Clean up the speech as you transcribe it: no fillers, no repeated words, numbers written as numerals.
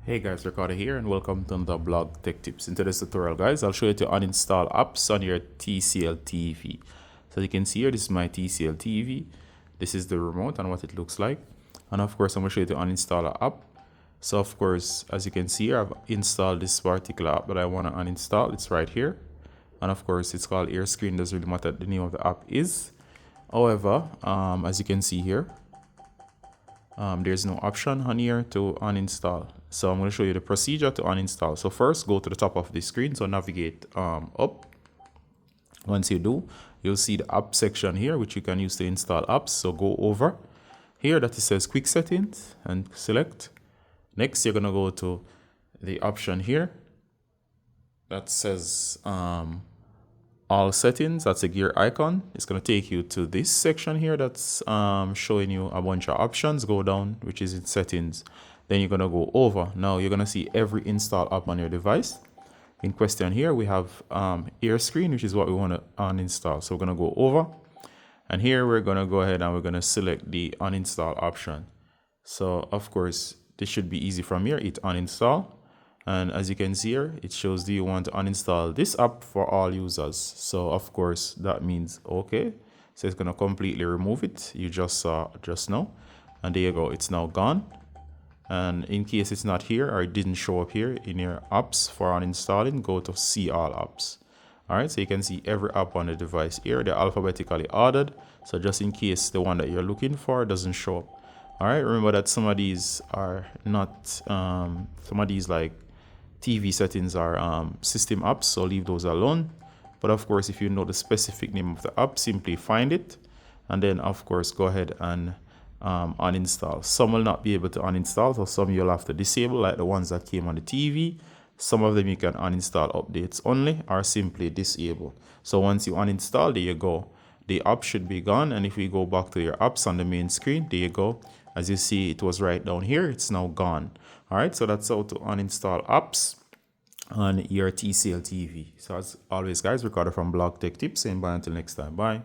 Hey guys, Ricardo here and welcome to another blog tech tips. In today's tutorial guys, I'll show you to uninstall apps on your TCL TV. So you can see here, this is my TCL TV. This is the remote and what it looks like. And of course, I'm going to show you to uninstall an app. So of course, as you can see here, I've installed this particular app that I want to uninstall. It's right here. And of course, it's called Air Screen. Doesn't really matter what the name of the app is. However, as you can see here, there's no option on here to uninstall. So I'm going to show you the procedure to uninstall. So first, go to the top of the screen. So navigate up. Once you do, you'll see the app section here, which you can use to install apps. So go over here that it says quick settings and select. Next, you're going to go to the option here that says all settings. That's a gear icon. It's going to take you to this section here that's showing you a bunch of options. Go down, which is in settings. Then you're going to go over. Now you're going to see every install app on your device. In question here, we have Air Screen, which is what we want to uninstall. So we're going to go over. And here we're going to go ahead and we're going to select the uninstall option. So of course, this should be easy from here. Hit uninstall. And as you can see here, it shows, do you want to uninstall this app for all users? So of course, that means okay. So it's going to completely remove it. You just saw just now. And there you go. It's now gone. And in case it's not here or it didn't show up here in your apps for uninstalling, go to see all apps. All right, so you can see every app on the device here. They're alphabetically ordered. So just in case the one that you're looking for doesn't show up. All right, remember that some of these are not, some of these like TV settings are system apps, so leave those alone. But of course, if you know the specific name of the app, simply find it. And then of course, go ahead and uninstall. Some will not be able to uninstall, so some you'll have to disable, like the ones that came on the TV. Some of them you can uninstall updates only or simply disable. So once you uninstall, there you go. The app should be gone. And if we go back to your apps on the main screen, there you go. As you see, it was right down here. It's now gone. All right, so that's how to uninstall apps on your TCL TV. So as always, guys, Ricardo from Blog Tech Tips, and bye until next time. Bye.